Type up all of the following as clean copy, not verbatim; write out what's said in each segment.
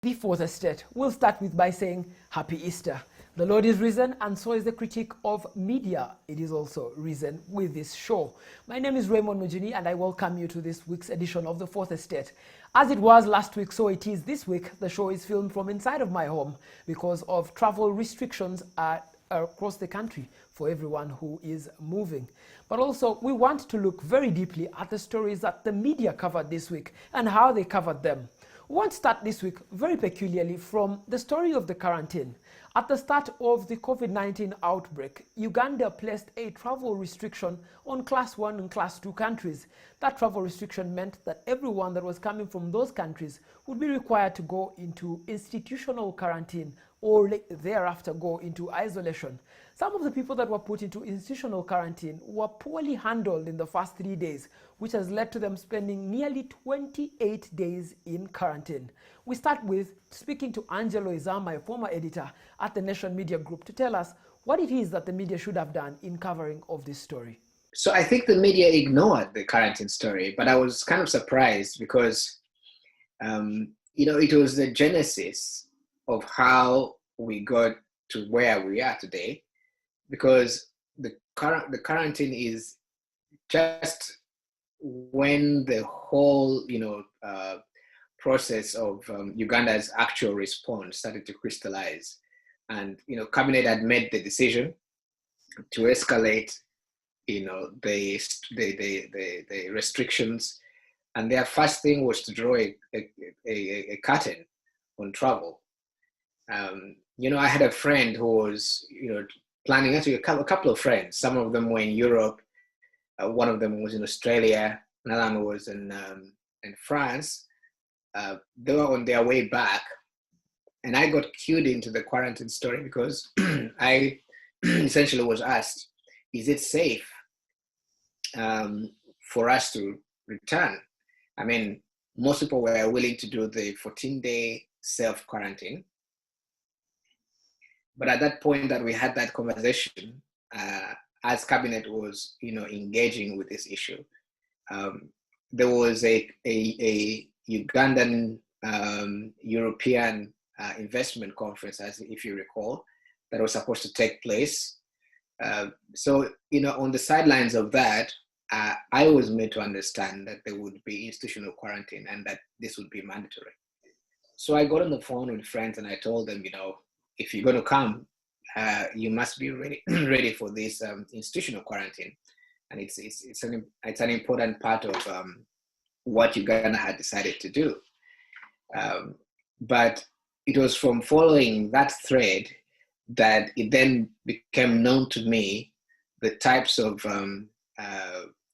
The Fourth Estate. We'll start with by saying Happy Easter. The Lord is risen, and so is the critique of media. It is also risen with this show. My name is Raymond Mujini, and I welcome you to this week's edition of The Fourth Estate. As it was last week, so it is this week. The show is filmed from inside of my home because of travel restrictions across the country for everyone who is moving. But also, we want to look very deeply at the stories that the media covered this week and how they covered them. We want to start this week very peculiarly from the story of the quarantine. At the start of the COVID-19 outbreak, Uganda placed a travel restriction on Class 1 and Class 2 countries. That travel restriction meant that everyone that was coming from those countries would be required to go into institutional quarantine or thereafter go into isolation. Some of the people that were put into institutional quarantine were poorly handled in the first 3 days, which has led to them spending nearly 28 days in quarantine. We start with speaking to Angelo Izama, a former editor at the Nation Media Group, to tell us what it is that the media should have done in covering of this story. So I think the media ignored the quarantine story, but I was kind of surprised because, it was the genesis of how we got to where we are today, because the quarantine is just when the whole, process of Uganda's actual response started to crystallize. And, Cabinet had made the decision to escalate, the restrictions. And their first thing was to draw a curtain on travel. I had a friend who was, planning, actually a couple of friends. Some of them were in Europe. One of them was in Australia. Another one was in France. They were on their way back. And I got cued into the quarantine story because I essentially was asked, is it safe for us to return? I mean, most people were willing to do the 14-day self-quarantine. But at that point that we had that conversation, as Cabinet was, engaging with this issue, there was a Ugandan European investment conference, as if you recall, that was supposed to take place. So, on the sidelines of that, I was made to understand that there would be institutional quarantine and that this would be mandatory. So I got on the phone with friends and I told them, if you're going to come, you must be ready for this institutional quarantine, and it's an important part of what Uganda had decided to do. But it was from following that thread that it then became known to me the types of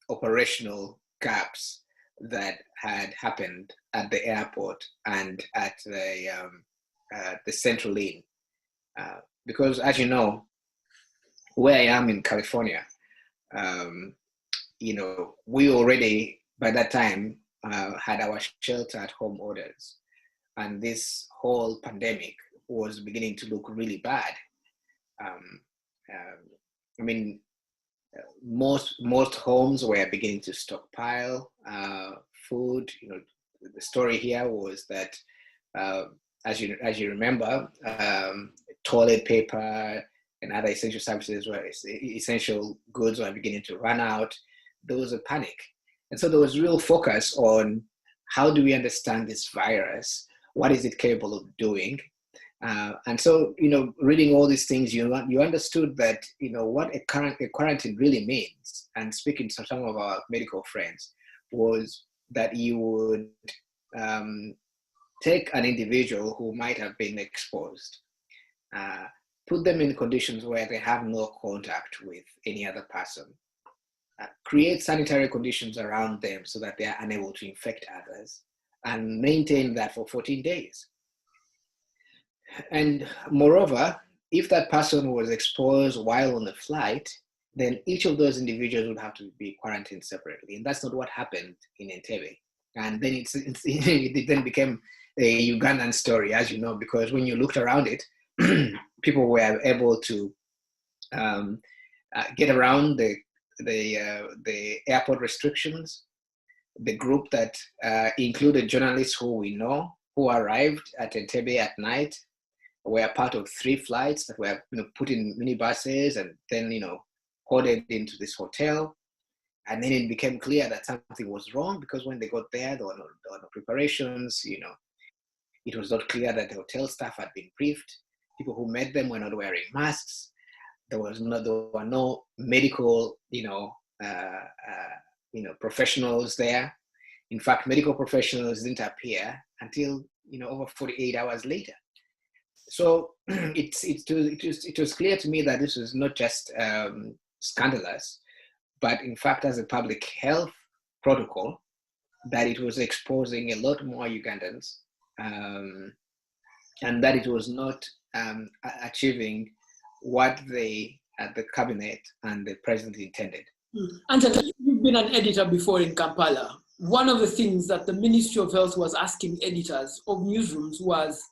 operational gaps that had happened at the airport and at the Central Inn. Because as you know, where I am in California, we already, by that time, had our shelter at home orders. And this whole pandemic was beginning to look really bad. Most homes were beginning to stockpile food. The story here was that, as you remember, toilet paper and other essential goods were beginning to run out. There was a panic. And so there was real focus on how do we understand this virus? What is it capable of doing? And so, reading all these things, you understood that, what a quarantine really means. And speaking to some of our medical friends was that you would take an individual who might have been exposed, put them in conditions where they have no contact with any other person, create sanitary conditions around them so that they are unable to infect others, and maintain that for 14 days. And moreover, if that person was exposed while on the flight, then each of those individuals would have to be quarantined separately. And that's not what happened in Ntv. And then it then became a Ugandan story, as you know, because when you looked around it, people were able to get around the airport restrictions. The group that included journalists who we know who arrived at Entebbe at night were part of 3 flights that were put in minibuses and then hoarded into this hotel. And then it became clear that something was wrong, because when they got there were no preparations. It was not clear that the hotel staff had been briefed. People who met them were not wearing masks. There were no medical professionals there. In fact, medical professionals didn't appear until over 48 hours later. So it was clear to me that this was not just scandalous, but in fact, as a public health protocol, that it was exposing a lot more Ugandans, and that it was not achieving what the cabinet and the president intended. Angela, you've been an editor before in Kampala. One of the things that the Ministry of Health was asking editors of newsrooms was,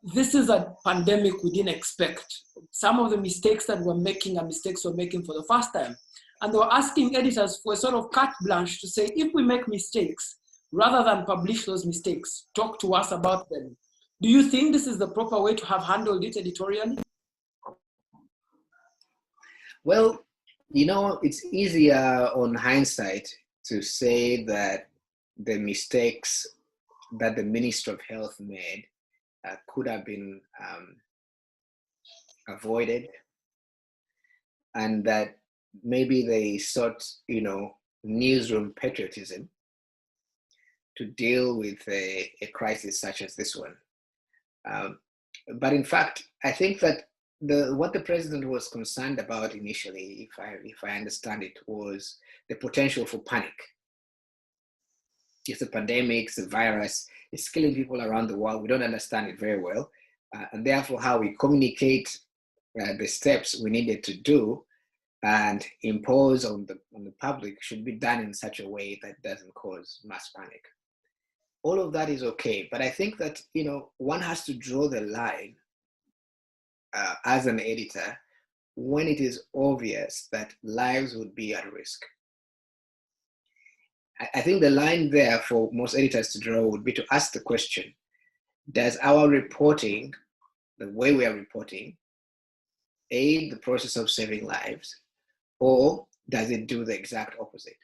this is a pandemic we didn't expect. Some of the mistakes that we're making are mistakes we're making for the first time. And they were asking editors for a sort of carte blanche to say, if we make mistakes, rather than publish those mistakes, talk to us about them. Do you think this is the proper way to have handled it editorially? Well, it's easier on hindsight to say that the mistakes that the Minister of Health made could have been avoided, and that maybe they sought, newsroom patriotism to deal with a crisis such as this one. But in fact, I think that what the president was concerned about initially, if I understand it, was the potential for panic. It's a pandemic, it's a virus, it's killing people around the world. We don't understand it very well. And therefore, how we communicate the steps we needed to do and impose on the public should be done in such a way that doesn't cause mass panic. All of that is okay, but I think that one has to draw the line as an editor when it is obvious that lives would be at risk. I think the line there for most editors to draw would be to ask the question, does our reporting, the way we are reporting, aid the process of saving lives, or does it do the exact opposite?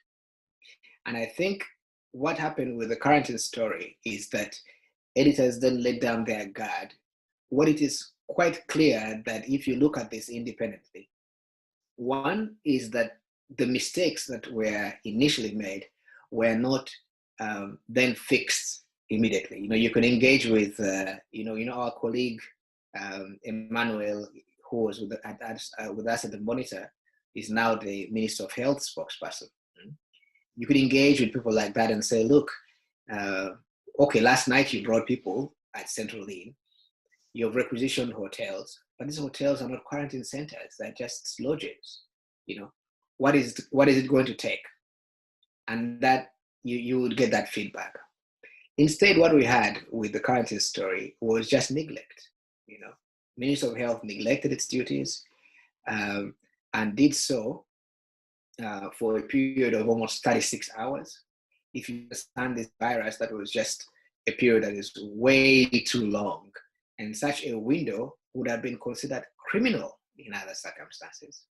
And I think what happened with the current story is that editors then let down their guard. What it is quite clear that if you look at this independently, one is that the mistakes that were initially made were not then fixed immediately. You can engage with, our colleague Emmanuel, who was with us at the Monitor, is now the Minister of Health spokesperson. You could engage with people like that and say, look, okay, last night you brought people at Central Inn, you've requisitioned hotels, but these hotels are not quarantine centers, they're just lodges. What is it going to take? And that you would get that feedback. Instead, what we had with the quarantine story was just neglect. Ministry of Health neglected its duties and did so for a period of almost 36 hours. If you understand this virus, that was just a period that is way too long. And such a window would have been considered criminal in other circumstances.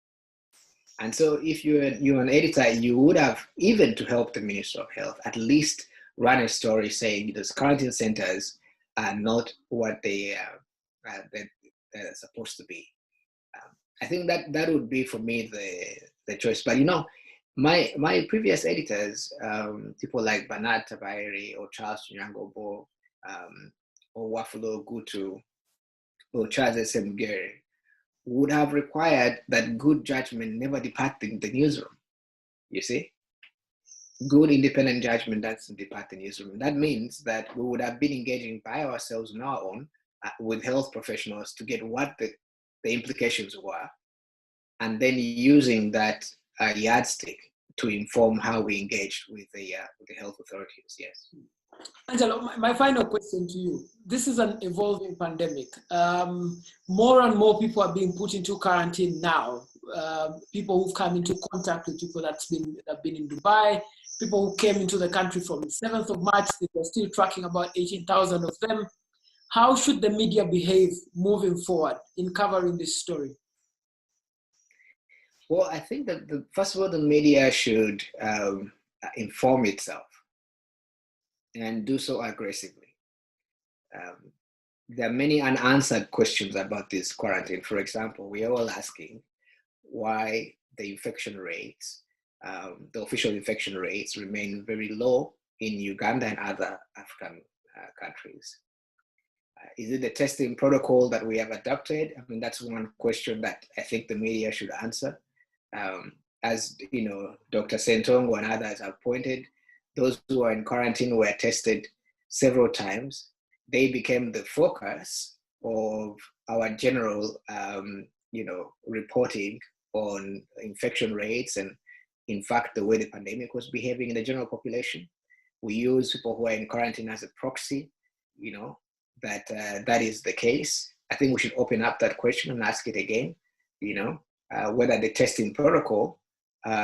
And so if you're an editor, you would have, even to help the Minister of Health, at least run a story saying those quarantine centers are not what they're supposed to be. I think that would be, for me, the choice. But my previous editors, people like Bernard Tabairi or Charles Nyangobo, or Wafulo Gutu, or Charles Esemgere, would have required that good judgment never depart the newsroom. You see? Good independent judgment doesn't depart the newsroom. That means that we would have been engaging by ourselves on our own with health professionals to get what the implications were, and then using that yardstick to inform how we engaged with the health authorities. Yes. Angela, my final question to you. This is an evolving pandemic. More and more people are being put into quarantine now. People who've come into contact with people that have been in Dubai, people who came into the country from the 7th of March. They were still tracking about 18,000 of them. How should the media behave moving forward in covering this story? Well, I think that first of all, the media should inform itself and do so aggressively. There are many unanswered questions about this quarantine. For example, we are all asking why the infection rates, the official infection rates remain very low in Uganda and other African countries. Is it the testing protocol that we have adopted? I mean, that's one question that I think the media should answer. As you know, Dr. Sentongo and others have pointed, those who are in quarantine were tested several times. They became the focus of our general, reporting on infection rates and, in fact, the way the pandemic was behaving in the general population. We use people who are in quarantine as a proxy, that is the case. I think we should open up that question and ask it again, whether the testing protocol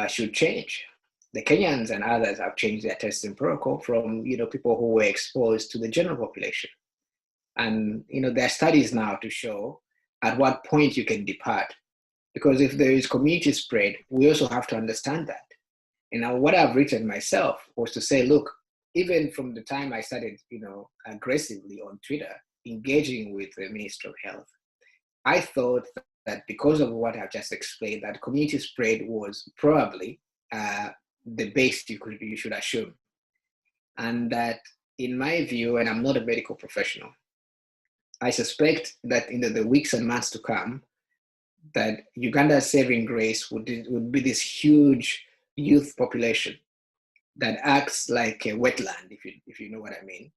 should change. The Kenyans and others have changed their testing protocol from, people who were exposed to the general population. And, there are studies now to show at what point you can depart. Because if there is community spread, we also have to understand that. And now what I've written myself was to say, look, even from the time I started, aggressively on Twitter, engaging with the Minister of Health, I thought that because of what I've just explained, that community spread was probably the base you should assume. And that, in my view, and I'm not a medical professional, I suspect that in the weeks and months to come, that Uganda's saving grace would be this huge youth population that acts like a wetland, if you know what I mean,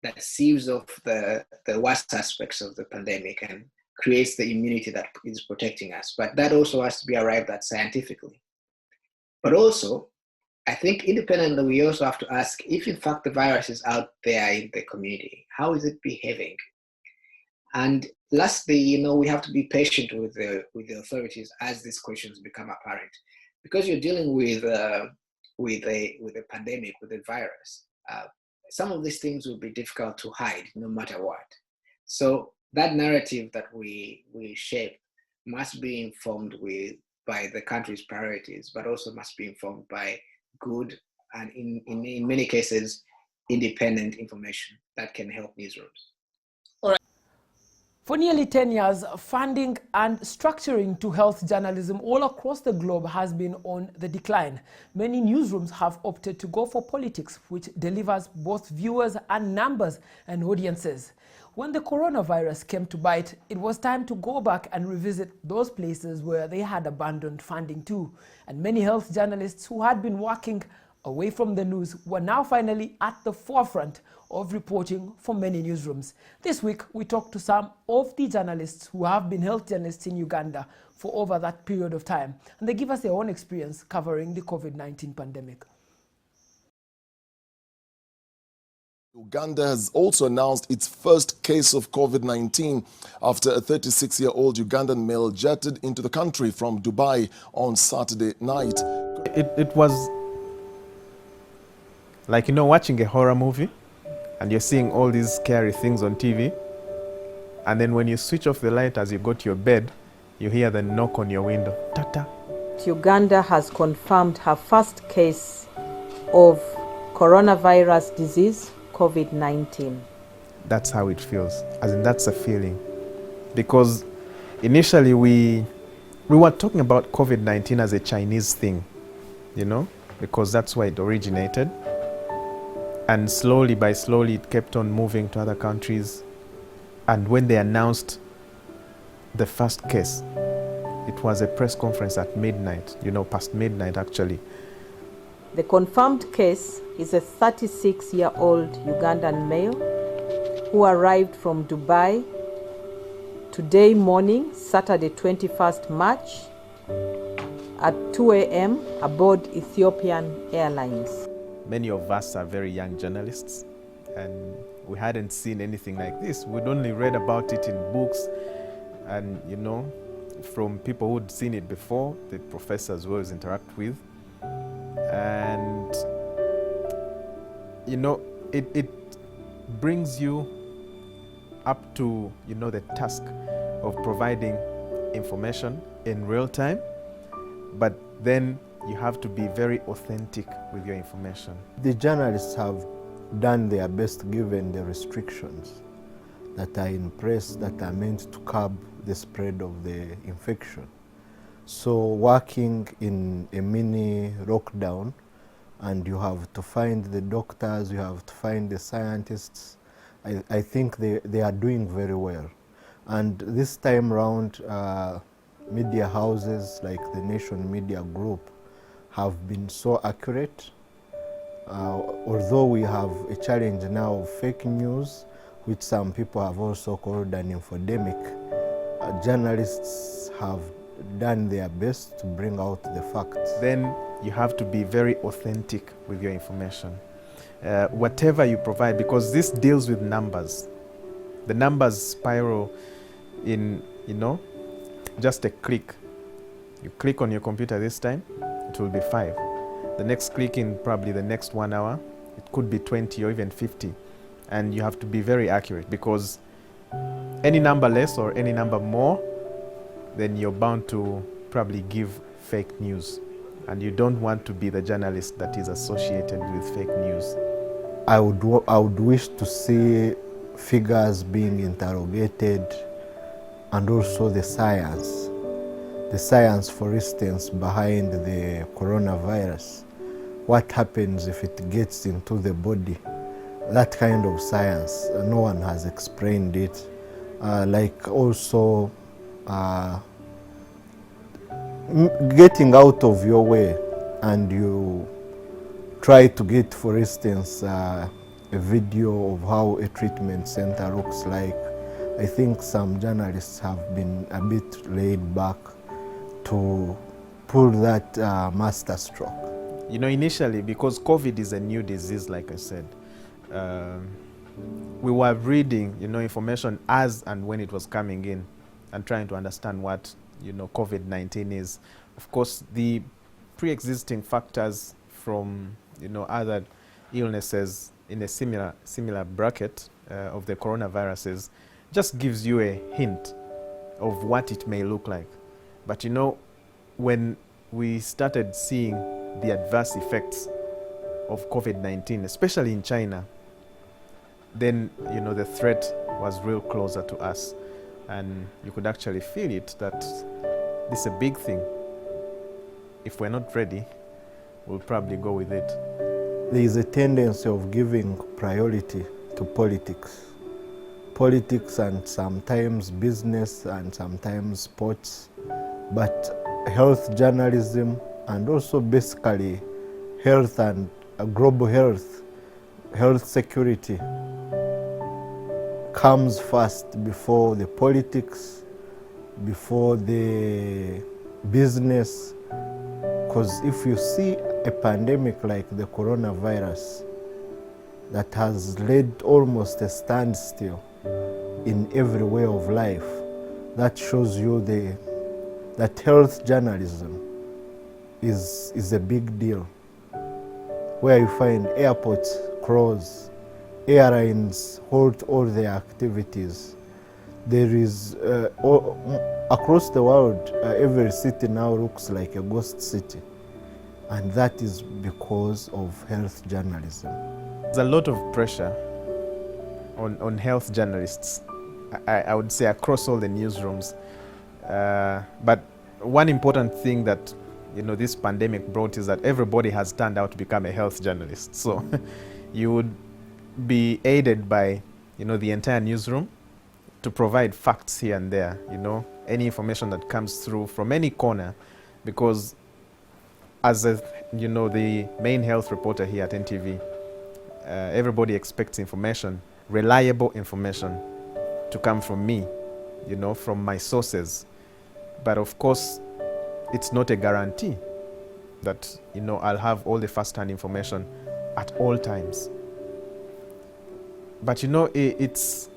that sieves off the worst aspects of the pandemic and creates the immunity that is protecting us. But that also has to be arrived at scientifically. But also, I think independently, we also have to ask if in fact the virus is out there in the community, how is it behaving? And lastly, we have to be patient with the authorities as these questions become apparent, because you're dealing with a pandemic, with a virus. Some of these things will be difficult to hide, no matter what. So that narrative that we shape must be informed by the country's priorities, but also must be informed by good and in many cases independent information that can help newsrooms. For nearly 10 years, funding and structuring to health journalism all across the globe has been on the decline. Many newsrooms have opted to go for politics, which delivers both viewers and numbers and audiences. When the coronavirus came to bite, it was time to go back and revisit those places where they had abandoned funding too. And many health journalists who had been working away from the news were now finally at the forefront of reporting for many newsrooms. This week, we talked to some of the journalists who have been health journalists in Uganda for over that period of time, and they give us their own experience covering the COVID-19 pandemic. Uganda has also announced its first case of COVID-19 after a 36-year-old Ugandan male jetted into the country from Dubai on Saturday night. It was like, watching a horror movie and you're seeing all these scary things on TV, and then when you switch off the light as you go to your bed, you hear the knock on your window. Ta-ta. Uganda has confirmed her first case of coronavirus disease, COVID-19. That's how it feels, as in that's a feeling. Because initially we were talking about COVID-19 as a Chinese thing, because that's where it originated. And slowly it kept on moving to other countries. And when they announced the first case, it was a press conference at midnight, past midnight actually. The confirmed case is a 36-year-old Ugandan male who arrived from Dubai today morning, Saturday 21st March, at 2 a.m. aboard Ethiopian Airlines. Many of us are very young journalists, and we hadn't seen anything like this. We'd only read about it in books and, from people who'd seen it before, the professors we always interact with. And you know, it brings you up to, you know, the task of providing information in real time, but then you have to be very authentic with your information. The journalists have done their best given the restrictions that are in place that are meant to curb the spread of the infection. So working in a mini lockdown, and you have to find the doctors, you have to find the scientists, I think they are doing very well. And this time round, media houses like the Nation Media Group have been so accurate. Although we have a challenge now of fake news, which some people have also called an infodemic, journalists have done their best to bring out the facts. Then you have to be very authentic with your information. Whatever you provide, because this deals with numbers. The numbers spiral in, you know, just a click. You click on your computer this time, it will be 5. The next click in probably the next 1 hour, it could be 20 or even 50. And you have to be very accurate, because any number less or any number more, then you're bound to probably give fake news. And you don't want to be the journalist that is associated with fake news. I would wish to see figures being interrogated, and also the science. The science, for instance, behind the coronavirus. What happens if it gets into the body? That kind of science, no one has explained it. Like also getting out of your way, and you try to get, for instance, a video of how a treatment center looks like. I think some journalists have been a bit laid back to pull that master stroke. You know, initially, because COVID is a new disease, like I said, we were reading, you know, information as and when it was coming in and trying to understand what, you know, COVID-19 is. Of course, the pre-existing factors from, you know, other illnesses in a similar bracket of the coronaviruses just gives you a hint of what it may look like. But you know, when we started seeing the adverse effects of COVID-19, especially in China, then, you know, the threat was real closer to us. And you could actually feel it, that this is a big thing. If we're not ready, we'll probably go with it. There is a tendency of giving priority to politics. Politics and sometimes business and sometimes sports, but health journalism and also basically health and global health security comes first before the politics, before the business. Because if you see a pandemic like the coronavirus that has led almost a standstill in every way of life, that shows you that health journalism is a big deal. Where you find airports close, airlines halt all their activities. There is, across the world, every city now looks like a ghost city. And that is because of health journalism. There's a lot of pressure on health journalists, I would say, across all the newsrooms. But one important thing that, you know, this pandemic brought is that everybody has turned out to become a health journalist. So you would be aided by, you know, the entire newsroom to provide facts here and there, you know, any information that comes through from any corner, because as a, you know, the main health reporter here at NTV, everybody expects information, reliable information, to come from me, you know, from my sources. But of course, it's not a guarantee that, you know, I'll have all the first-hand information at all times. But you know, it's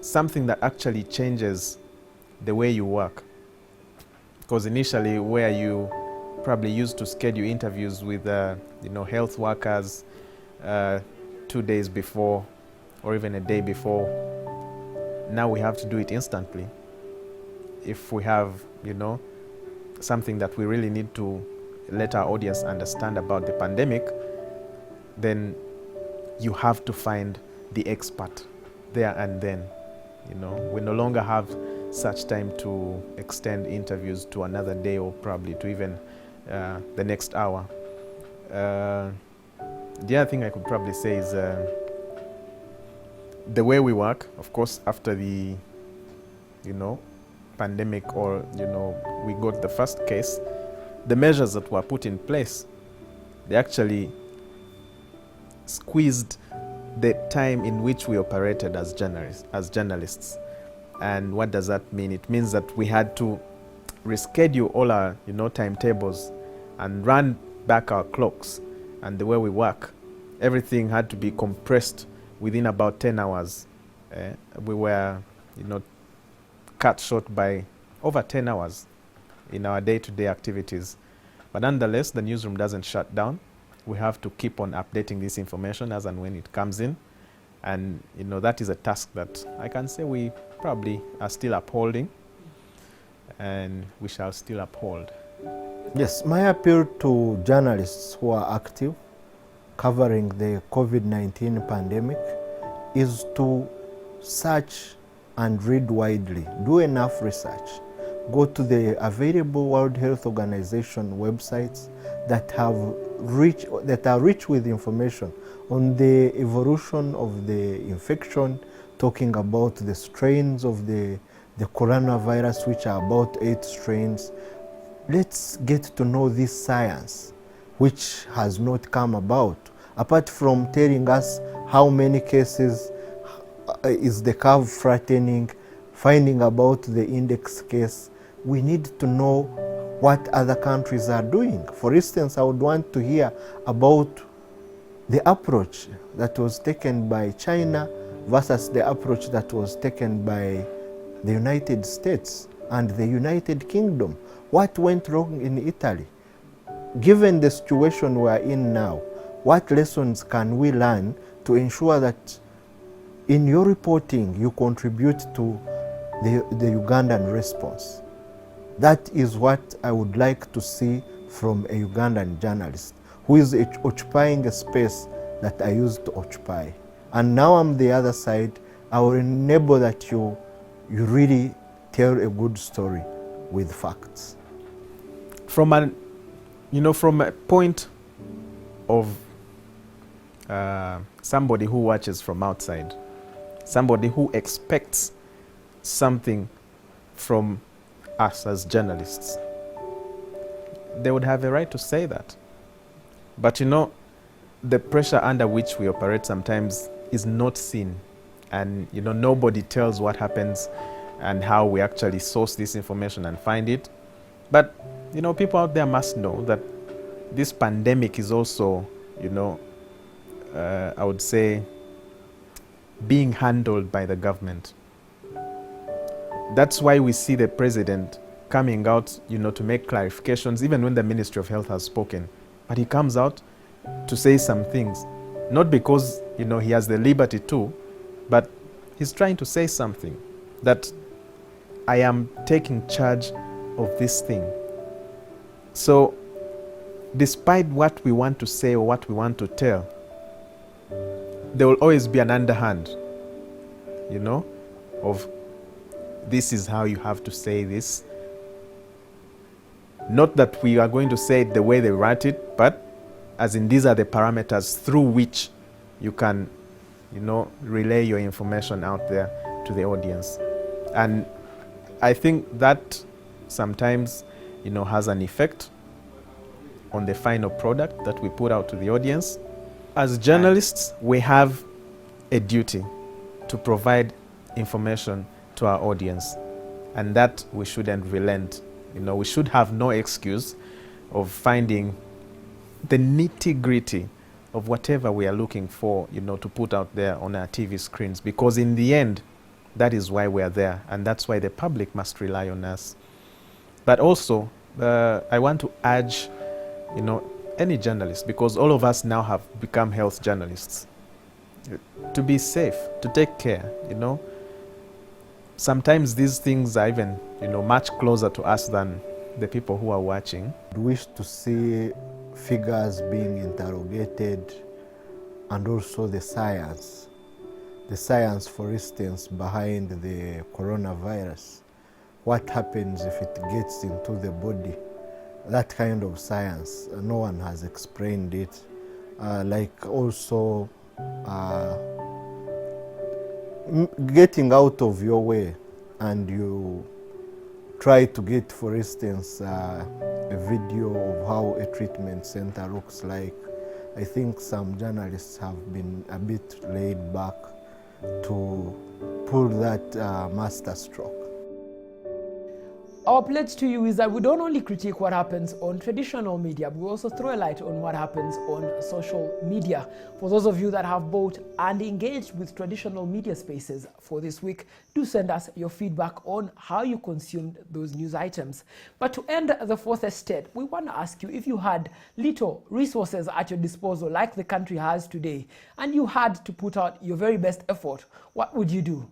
something that actually changes the way you work. Because initially, where you probably used to schedule interviews with health workers 2 days before or even a day before. Now we have to do it instantly. If we have, something that we really need to let our audience understand about the pandemic, then you have to find the expert there and then. We no longer have such time to extend interviews to another day or probably to even the next hour. The other thing I could probably say is the way we work, of course, after the, pandemic or, we got the first case, the measures that were put in place, they actually squeezed the time in which we operated as journalists. And what does that mean? It means that we had to reschedule all our, timetables and run back our clocks and the way we work. Everything had to be compressed within about 10 hours. We were, cut short by over 10 hours in our day-to-day activities. But nonetheless, the newsroom doesn't shut down. We have to keep on updating this information as and when it comes in. And, that is a task that I can say we probably are still upholding, and we shall still uphold. Yes, my appeal to journalists who are active covering the COVID-19 pandemic is to search and read widely, do enough research, go to the available World Health Organization websites that are rich with information on the evolution of the infection, talking about the strains of the coronavirus, which are about 8 strains. Let's get to know this science, which has not come about. Apart from telling us how many cases is the curve flattening, finding about the index case, we need to know what other countries are doing. For instance, I would want to hear about the approach that was taken by China versus the approach that was taken by the United States and the United Kingdom. What went wrong in Italy? Given the situation we are in now, what lessons can we learn to ensure that in your reporting you contribute to the Ugandan response? That is what I would like to see from a Ugandan journalist who is occupying a space that I used to occupy. And now I'm the other side. I will enable that you really tell a good story with facts. From a point of somebody who watches from outside, somebody who expects something from us as journalists, they would have a right to say that. But the pressure under which we operate sometimes is not seen. And nobody tells what happens and how we actually source this information and find it. But people out there must know that this pandemic is also, I would say, being handled by the government. That's why we see the president coming out, to make clarifications, even when the Ministry of Health has spoken. But he comes out to say some things, not because, he has the liberty to, but he's trying to say something, that I am taking charge of this thing. So, despite what we want to say or what we want to tell, there will always be an underhand, of this is how you have to say this. Not that we are going to say it the way they write it, but as in these are the parameters through which you can, relay your information out there to the audience. And I think that sometimes, has an effect on the final product that we put out to the audience. As journalists, we have a duty to provide information to our audience, and that we shouldn't relent. We should have no excuse of finding the nitty-gritty of whatever we are looking for, to put out there on our TV screens, because in the end, that is why we are there, and that's why the public must rely on us. But also, I want to urge, any journalist, because all of us now have become health journalists, to be safe, to take care, Sometimes these things are even, much closer to us than the people who are watching. We wish to see figures being interrogated, and also the science. The science, for instance, behind the coronavirus. What happens if it gets into the body? That kind of science, no one has explained it. Like also getting out of your way, and you try to get, for instance, a video of how a treatment center looks like. I think some journalists have been a bit laid back to pull that master stroke. Our pledge to you is that we don't only critique what happens on traditional media, but we also throw a light on what happens on social media. For those of you that have bought and engaged with traditional media spaces for this week, do send us your feedback on how you consumed those news items. But to end the Fourth Estate, we want to ask you, if you had little resources at your disposal like the country has today, and you had to put out your very best effort, what would you do?